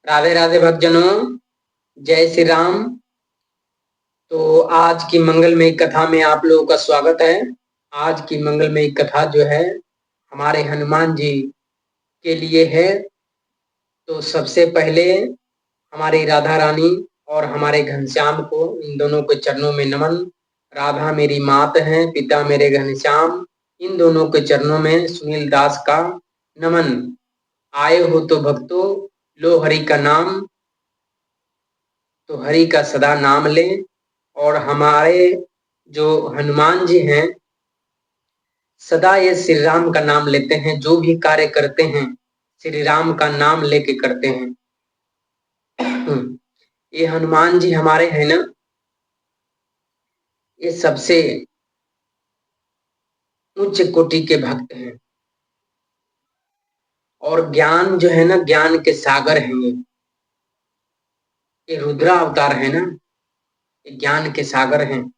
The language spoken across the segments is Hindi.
राधे राधे भक्तजनों, जय श्री राम। तो आज की मंगलमयी कथा में आप लोगों का स्वागत है। आज की मंगलमयी कथा जो है हमारे हनुमान जी के लिए है। तो सबसे पहले हमारी राधा रानी और हमारे घनश्याम को, इन दोनों के चरणों में नमन। राधा मेरी मात है, पिता मेरे घनश्याम, इन दोनों के चरणों में सुनील दास का नमन। आए हो तो भक्तों, लो हरि का नाम, तो हरि का सदा नाम लें। और हमारे जो हनुमान जी हैं, सदा ये श्री राम का नाम लेते हैं। जो भी कार्य करते हैं श्री राम का नाम लेके करते हैं। ये हनुमान जी हमारे हैं ना, ये सबसे उच्च कोटि के भक्त हैं। और ज्ञान जो है ना, ज्ञान के सागर हैं ये रुद्रा अवतार है ना, ये ज्ञान के सागर हैं।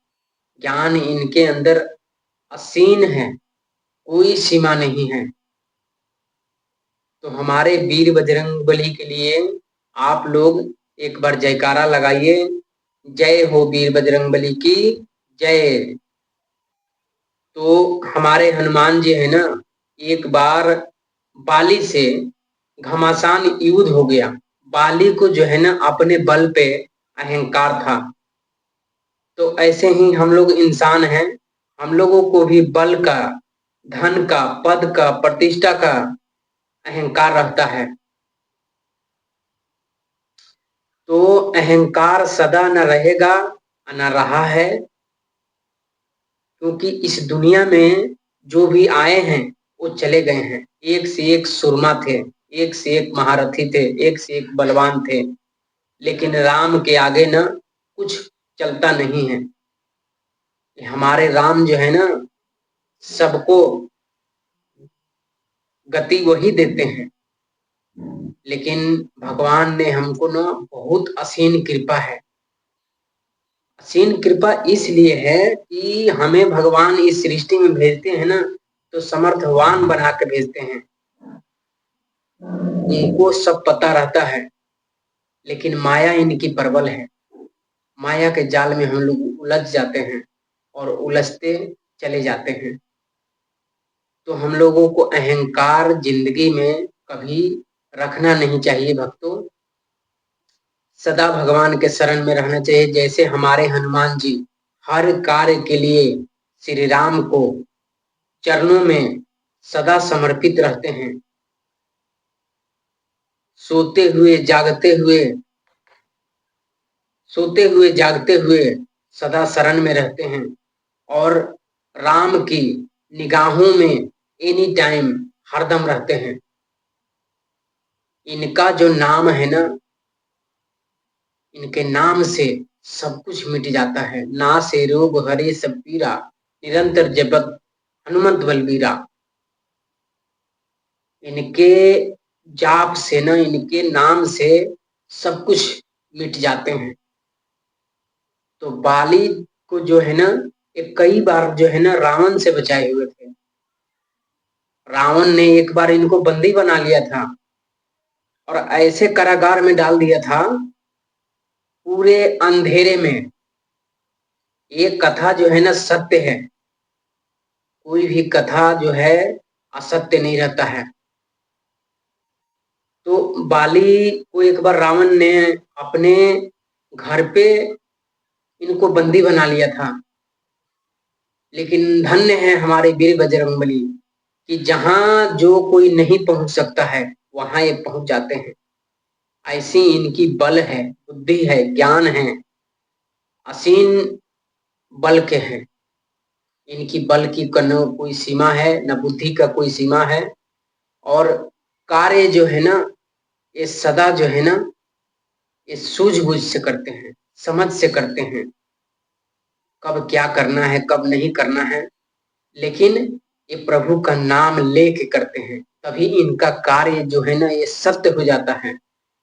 ज्ञान इनके अंदर असीम है, कोई सीमा नहीं है। तो हमारे वीर बजरंगबली के लिए आप लोग एक बार जयकारा लगाइए। जय हो वीर बजरंगबली की जय। तो हमारे हनुमान जी है ना, एक बार बाली से घमासान युद्ध हो गया। बाली को जो है ना अपने बल पे अहंकार था। तो ऐसे ही हम लोग इंसान हैं, हम लोगों को भी बल का, धन का, पद का, प्रतिष्ठा का अहंकार रहता है। तो अहंकार सदा न रहेगा, न रहा है। क्योंकि इस दुनिया में जो भी आए हैं वो चले गए हैं। एक से एक सुरमा थे, एक से एक महारथी थे, एक से एक बलवान थे, लेकिन राम के आगे न कुछ चलता नहीं है। हमारे राम जो है ना, सबको गति वही देते हैं। लेकिन भगवान ने हमको ना बहुत असीम कृपा है। असीम कृपा इसलिए है कि हमें भगवान इस सृष्टि में भेजते हैं ना, तो समर्थवान बना के भेजते हैं। इनको सब पता रहता है, लेकिन माया इनकी प्रबल है। माया के जाल में हम लोग उलझ जाते हैं और उलझते चले जाते हैं। तो हम लोगों को अहंकार जिंदगी में कभी रखना नहीं चाहिए भक्तों। सदा भगवान के शरण में रहना चाहिए। जैसे हमारे हनुमान जी हर कार्य के लिए श्री राम को चरणों में सदा समर्पित रहते हैं। सोते हुए जागते हुए, सोते हुए जागते हुए सदा शरण में रहते हैं। और राम की निगाहों में एनी टाइम हरदम रहते हैं। इनका जो नाम है ना, इनके नाम से सब कुछ मिट जाता है। ना से रोग हरे सब पीरा, निरंतर जपत हनुमंत बलबीरा। इनके जाप से ना, इनके नाम से सब कुछ मिट जाते हैं। तो बाली को जो है ना, ये कई बार जो है ना रावण से बचाए हुए थे। रावण ने एक बार इनको बंदी बना लिया था और ऐसे कारागार में डाल दिया था, पूरे अंधेरे में। ये कथा जो है ना सत्य है, कोई भी कथा जो है असत्य नहीं रहता है। तो बाली को एक बार रावण ने अपने घर पे इनको बंदी बना लिया था। लेकिन धन्य है हमारे वीर बजरंगबली कि जहां जो कोई नहीं पहुंच सकता है वहां ये पहुंच जाते हैं। ऐसी इनकी बल है, बुद्धि है, ज्ञान है, असीम बल के हैं। इनकी बल की न कोई सीमा है, न बुद्धि का कोई सीमा है। और कार्य जो है ना, ये सदा जो है ना, ये सूझबूझ से करते हैं, समझ से करते हैं, कब क्या करना है, कब नहीं करना है। लेकिन ये प्रभु का नाम लेके करते हैं, तभी इनका कार्य जो है ना ये सत्य हो जाता है,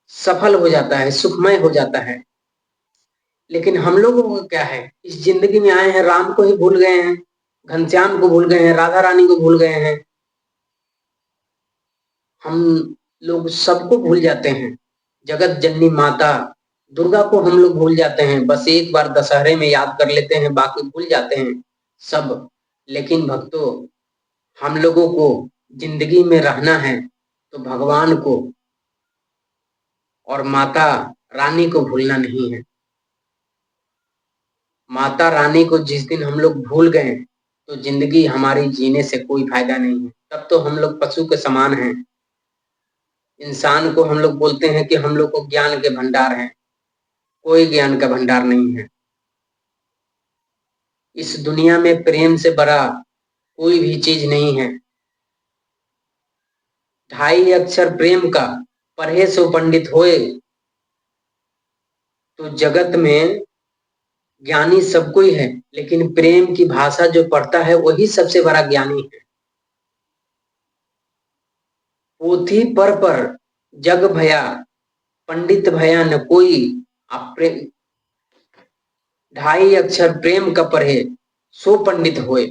सफल हो जाता है, सुखमय हो जाता है। लेकिन हम लोगों को क्या है, इस जिंदगी में आए हैं, राम को ही भूल गए हैं, घनश्याम को भूल गए हैं, राधा रानी को भूल गए हैं। हम लोग सबको भूल जाते हैं। जगत जननी माता दुर्गा को हम लोग भूल जाते हैं, बस एक बार दशहरे में याद कर लेते हैं, बाकी भूल जाते हैं सब। लेकिन भक्तों, हम लोगों को जिंदगी में रहना है तो भगवान को और माता रानी को भूलना नहीं है। माता रानी को जिस दिन हम लोग भूल गए तो जिंदगी हमारी जीने से कोई फायदा नहीं है, तब तो हम लोग पशु के समान हैं। इंसान को हम लोग बोलते हैं कि हम लोग को ज्ञान के भंडार हैं, कोई ज्ञान का भंडार नहीं है। इस दुनिया में प्रेम से बड़ा कोई भी चीज नहीं है। 2.5 अक्षर प्रेम का पढ़े सो पंडित होए। तो जगत में ज्ञानी सब कोई है, लेकिन प्रेम की भाषा जो पढ़ता है वही सबसे बड़ा ज्ञानी है। पोथी पर जग भया, पंडित भया न कोई। आप 2.5 अक्षर प्रेम का पढ़े सो पंडित होए।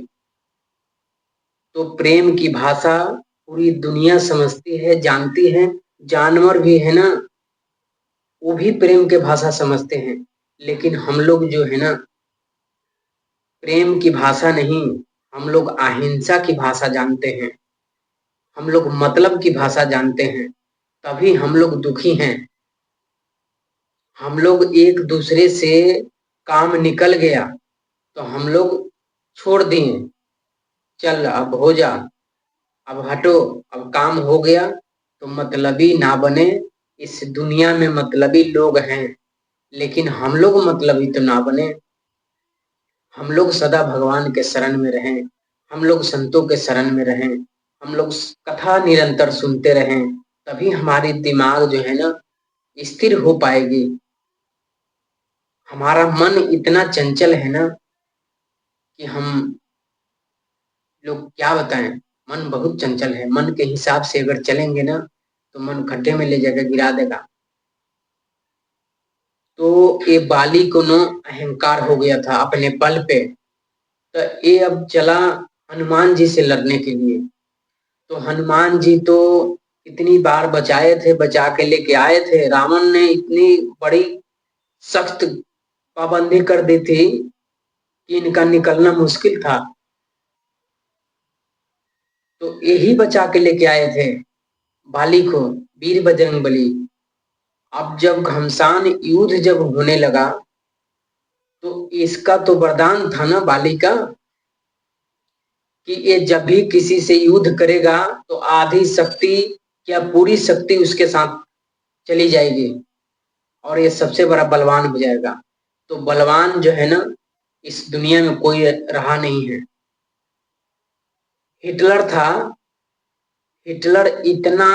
तो प्रेम की भाषा पूरी दुनिया समझती है, जानती है। जानवर भी है ना, वो भी प्रेम के भाषा समझते हैं। लेकिन हम लोग जो है ना, प्रेम की भाषा नहीं, हम लोग अहिंसा की भाषा जानते हैं। हम लोग मतलब की भाषा जानते हैं, तभी हम लोग दुखी हैं। हम लोग एक दूसरे से काम निकल गया तो हम लोग छोड़ दिए, चल अब हो जा, अब हटो, अब काम हो गया। तो मतलबी ना बने। इस दुनिया में मतलबी लोग हैं, लेकिन हम लोग मतलबी तो ना बने। हम लोग सदा भगवान के शरण में रहें, हम लोग संतों के शरण में रहें, हम लोग कथा निरंतर सुनते रहें, तभी हमारी दिमाग जो है ना स्थिर हो पाएगी। हमारा मन इतना चंचल है ना कि हम लोग क्या बताएं। मन बहुत चंचल है, मन के हिसाब से अगर चलेंगे ना तो मन खड्डे में ले जाकर गिरा देगा। तो ये बाली को नो अहंकार हो गया था अपने बल पे, तो ये अब चला हनुमान जी से लड़ने के लिए। तो हनुमान जी तो इतनी बार बचाए थे, बचा के लेके आए थे। रावण ने इतनी बड़ी सख्त पाबंदी कर दी थी कि इनका निकलना मुश्किल था। तो यही बचा के लेके आए थे बाली को, वीर बजरंगबली। अब जब घमसान युद्ध जब होने लगा तो इसका तो वरदान था ना बाली का कि ये जब भी किसी से युद्ध करेगा तो आधी शक्ति या पूरी शक्ति उसके साथ चली जाएगी और ये सबसे बड़ा बलवान हो जाएगा। तो बलवान जो है ना इस दुनिया में कोई रहा नहीं है। हिटलर था, हिटलर इतना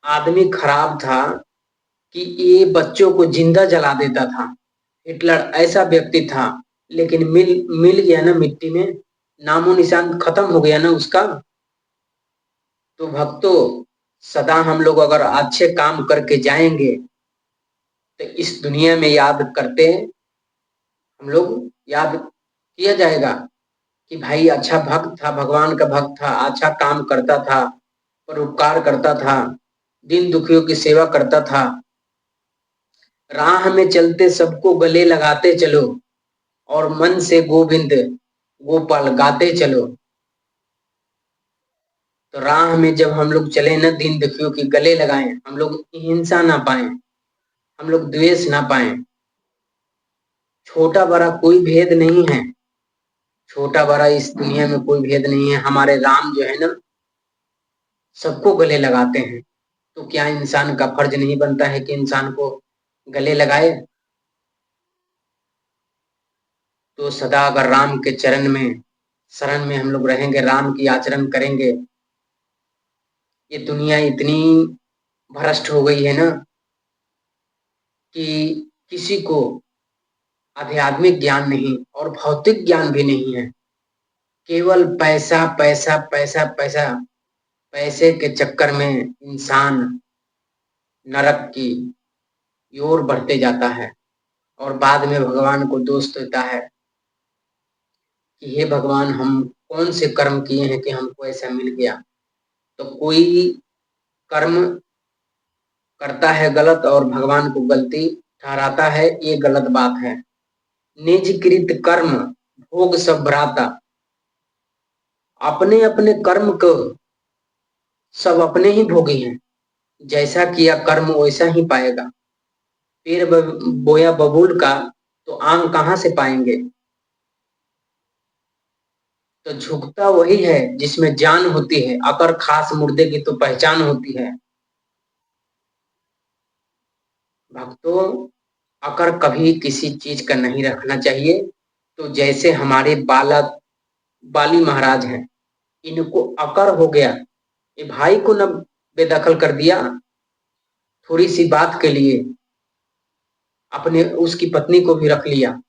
आदमी खराब था कि ये बच्चों को जिंदा जला देता था। हिटलर ऐसा व्यक्ति था, लेकिन मिल मिल गया ना मिट्टी में, नामो निशान खत्म हो गया ना उसका। तो भक्तों, सदा हम लोग अगर अच्छे काम करके जाएंगे तो इस दुनिया में याद करते हैं, हम लोग याद किया जाएगा कि भाई अच्छा भक्त था, भगवान का भक्त था, अच्छा काम करता था, परोपकार करता था, दीन दुखियों की सेवा करता था। राह में चलते सबको गले लगाते चलो और मन से गोविंद गोपाल गाते चलो। तो राह में जब हम लोग चले ना, दीन दुखियों की गले लगाएं, हम लोग हिंसा ना पाए, हम लोग द्वेष ना पाए। छोटा बड़ा कोई भेद नहीं है, छोटा बड़ा इस दुनिया में कोई भेद नहीं है। हमारे राम जो है ना सबको गले लगाते हैं। तो क्या इंसान का फर्ज नहीं बनता है कि इंसान को गले लगाए? तो सदा अगर राम के चरण में शरण में हम लोग रहेंगे, राम की आचरण करेंगे। ये दुनिया इतनी भ्रष्ट हो गई है ना कि किसी को आध्यात्मिक ज्ञान नहीं और भौतिक ज्ञान भी नहीं है। केवल पैसा पैसा पैसा पैसा, पैसे के चक्कर में इंसान नरक की ओर बढ़ते जाता है और बाद में भगवान को दोष देता है कि हे भगवान, हम कौन से कर्म किए हैं कि हमको ऐसा मिल गया। तो कोई कर्म करता है गलत और भगवान को गलती ठहराता है, ये गलत बात है। निज कृत कर्म भोग सब भ्राता, अपने अपने कर्म को सब अपने ही भोगी हैं। जैसा किया कर्म वैसा ही पाएगा। पेड़ बोया बबूल का तो आम कहाँ से पाएंगे। तो झुकता वही है जिसमें जान होती है, अकर खास मुर्दे की तो पहचान होती है। भक्तों, अकर कभी किसी चीज का नहीं रखना चाहिए। तो जैसे हमारे बाली महाराज हैं, इनको अकर हो गया, ये भाई को न बेदखल कर दिया थोड़ी सी बात के लिए, अपने उसकी पत्नी को भी रख लिया।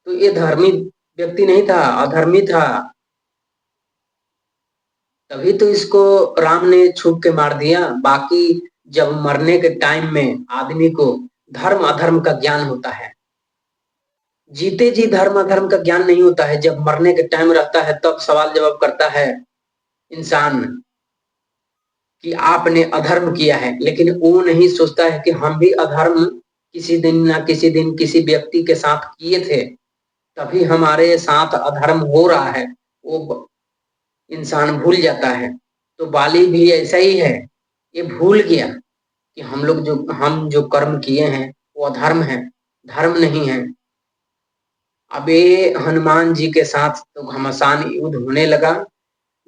तो ये धर्मी व्यक्ति नहीं था, अधर्मी था। तभी तो इसको राम ने छुप के मार दिया। बाकी जब मरने के टाइम में आदमी को धर्म अधर्म का ज्ञान होता है, जीते जी धर्म अधर्म का ज्ञान नहीं होता है। जब मरने के टाइम रहता है तब सवाल जवाब करता है इंसान कि आपने अधर्म किया है, लेकिन वो नहीं सोचता है कि हम भी अधर्म किसी दिन ना किसी दिन किसी व्यक्ति के साथ किए थे, तभी हमारे साथ अधर्म हो रहा है। वो इंसान भूल जाता है। तो बाली भी ऐसा ही है, ये भूल गया कि हम जो कर्म किए हैं वो अधर्म है, धर्म नहीं है। अब ये हनुमान जी के साथ तो घमासान युद्ध होने लगा।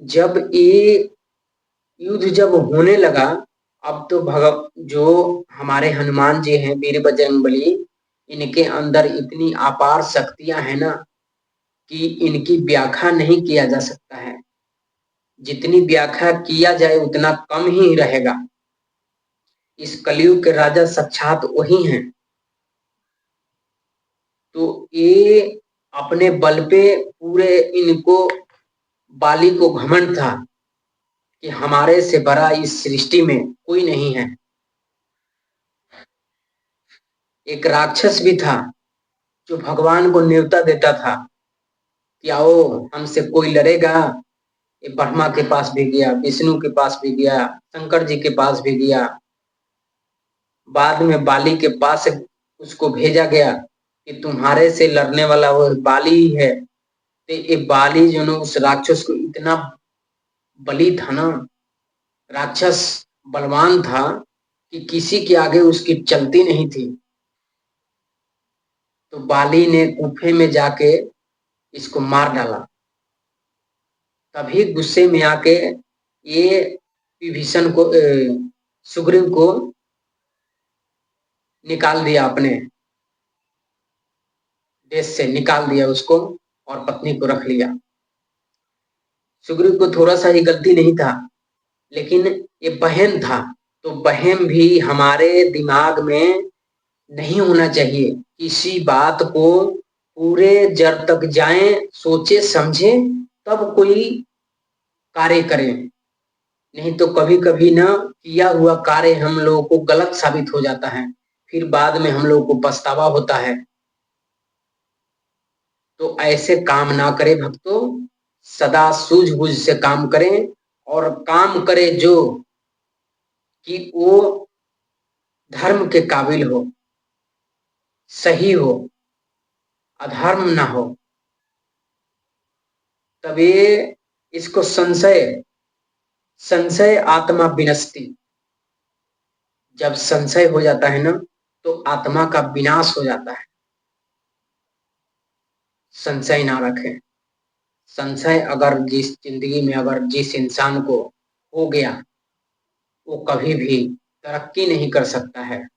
जब ये युद्ध जब होने लगा, अब तो जो हमारे हनुमान जी हैं वीर बजरंगबली, इनके अंदर इतनी अपार शक्तियां हैं ना कि इनकी व्याख्या नहीं किया जा सकता है। जितनी व्याख्या किया जाए उतना कम ही रहेगा। इस कलयुग के राजा साक्षात वही हैं। तो ये अपने बल पे पूरे, इनको बाली को घमंड था कि हमारे से बड़ा इस सृष्टि में कोई नहीं है। एक राक्षस भी था जो भगवान को न्योता देता था कि आओ हमसे कोई लड़ेगा। ये ब्रह्मा के पास भी गया, विष्णु के पास भी गया, शंकर जी के पास भी गया। बाद में बाली के पास उसको भेजा गया कि तुम्हारे से लड़ने वाला वो बाली ही है। तो ये बाली जो ना उस राक्षस को इतना बली था ना, राक्षस बलवान था कि किसी के आगे उसकी चलती नहीं थी। तो बाली ने गुफे में जाके इसको मार डाला। तभी गुस्से में आके ये विभीषण को सुग्रीव को निकाल दिया, अपने देश से निकाल दिया उसको और पत्नी को रख लिया। सुग्रीव को थोड़ा सा ही गलती नहीं था, लेकिन ये बहन था। तो बहन भी हमारे दिमाग में नहीं होना चाहिए। किसी बात को पूरे जड़ तक जाए, सोचे समझे तब कोई कार्य करें। नहीं तो कभी कभी ना किया हुआ कार्य हम लोगों को गलत साबित हो जाता है, फिर बाद में हम लोगों को पछतावा होता है। तो ऐसे काम ना करें भक्तों, सदा सूझबूझ से काम करें और काम करें जो कि वो धर्म के काबिल हो, सही हो, अधर्म ना हो। तब ये इसको संशय संशय आत्मा विनष्टि, जब संशय हो जाता है ना तो आत्मा का विनाश हो जाता है। संशय ना रखें। संशय अगर जिस जिंदगी में अगर जिस इंसान को हो गया, वो कभी भी तरक्की नहीं कर सकता है।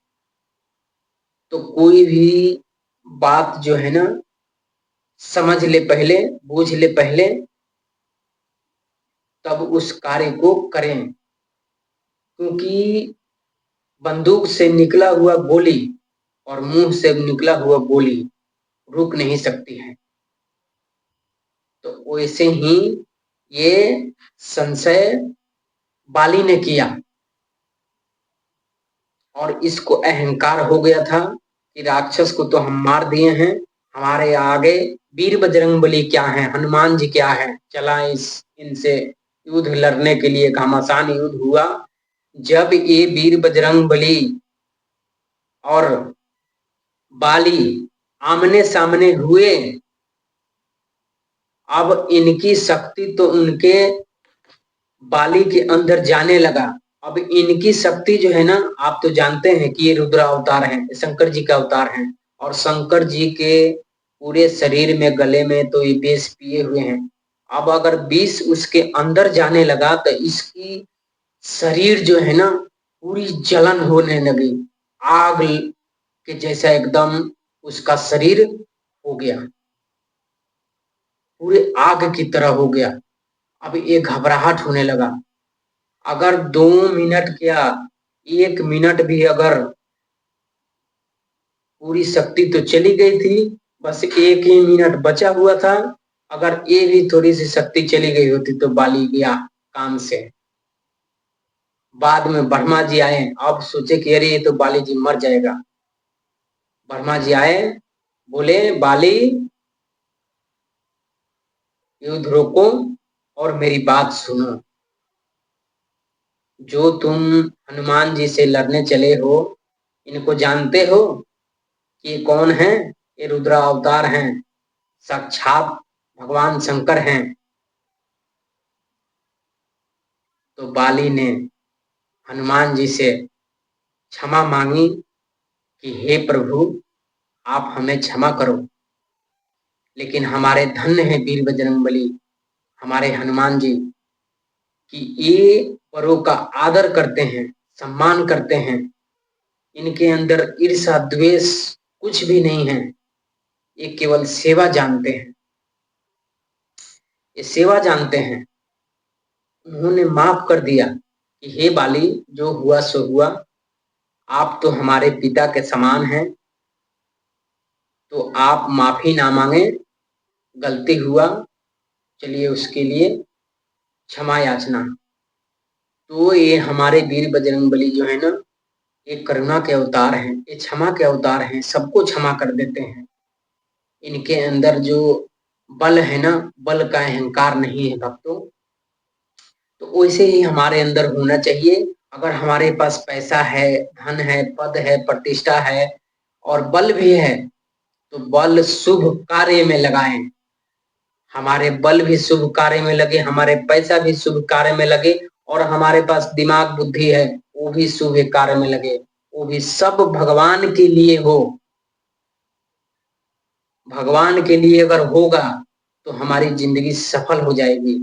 तो कोई भी बात जो है ना, समझ ले पहले, बूझ ले पहले, तब उस कार्य को करें। क्योंकि बंदूक से निकला हुआ गोली और मुंह से निकला हुआ गोली रुक नहीं सकती है। तो वैसे ही ये संशय बाली ने किया और इसको अहंकार हो गया था कि राक्षस को तो हम मार दिए हैं, हमारे आगे वीर बजरंगबली क्या है, हनुमान जी क्या है, चला इनसे युद्ध लड़ने के लिए घमासान युद्ध हुआ। जब ये वीर बजरंगबली और बाली आमने सामने हुए। अब इनकी शक्ति तो उनके बाली के अंदर जाने लगा। अब इनकी शक्ति जो है ना, आप तो जानते हैं कि ये रुद्र अवतार हैं, शंकर जी का अवतार हैं, और शंकर जी के पूरे शरीर में, गले में तो ये विष पिए हुए हैं। अब अगर विष उसके अंदर जाने लगा तो इसकी शरीर जो है ना पूरी जलन होने लगी, आग के जैसा एकदम उसका शरीर हो गया, पूरे आग की तरह हो गया। अब ये घबराहट होने लगा। अगर 2 मिनट क्या 1 मिनट भी अगर पूरी शक्ति तो चली गई थी, बस 1 ही मिनट बचा हुआ था। अगर ये भी थोड़ी सी शक्ति चली गई होती तो बाली गया काम से। बाद में ब्रह्मा जी आए, अब सोचे कि अरे ये तो बाली जी मर जाएगा। ब्रह्मा जी आए, बोले बाली युद्ध रोको और मेरी बात सुनो। जो तुम हनुमान जी से लड़ने चले हो, इनको जानते हो कि ये कौन है? ये रुद्र अवतार हैं, साक्षात भगवान शंकर हैं। तो बाली ने हनुमान जी से क्षमा मांगी कि हे प्रभु, आप हमें क्षमा करो, लेकिन हमारे धन्य है वीर बजरंगबली, हमारे हनुमान जी, कि ये परों का आदर करते हैं, सम्मान करते हैं। इनके अंदर ईर्ष्या द्वेष कुछ भी नहीं है, ये केवल सेवा जानते हैं, ये सेवा जानते हैं। उन्होंने माफ कर दिया कि हे बाली, जो हुआ सो हुआ, आप तो हमारे पिता के समान हैं, तो आप माफी ना मांगे, गलती हुआ, चलिए उसके लिए क्षमा याचना। तो ये हमारे वीर बजरंगबली जो है ना, ये करुणा के अवतार हैं, ये क्षमा के अवतार हैं, सबको क्षमा कर देते हैं। इनके अंदर जो बल है ना, बल का अहंकार नहीं है भक्तों। तो वैसे ही हमारे अंदर होना चाहिए। अगर हमारे पास पैसा है, धन है, पद है, प्रतिष्ठा है और बल भी है, तो बल शुभ कार्य में लगाएं। हमारे बल भी शुभ कार्य में लगे, हमारे पैसा भी शुभ कार्य में लगे, और हमारे पास दिमाग बुद्धि है वो भी शुभ कार्य में लगे, वो भी सब भगवान के लिए हो। भगवान के लिए अगर होगा तो हमारी जिंदगी सफल हो जाएगी।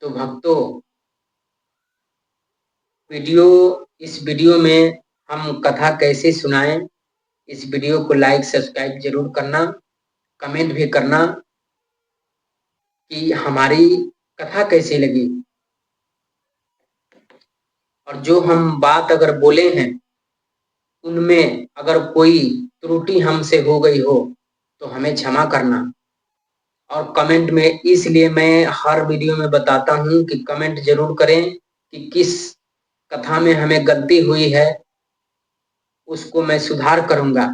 तो भक्तों, इस वीडियो में हम कथा कैसे सुनाएं, इस वीडियो को लाइक सब्सक्राइब जरूर करना, कमेंट भी करना कि हमारी कथा कैसी लगी। और जो हम बात अगर बोले हैं उनमें अगर कोई त्रुटि हमसे हो गई हो तो हमें क्षमा करना। और कमेंट में, इसलिए मैं हर वीडियो में बताता हूं कि कमेंट जरूर करें कि किस कथा में हमें गलती हुई है, उसको मैं सुधार करूंगा।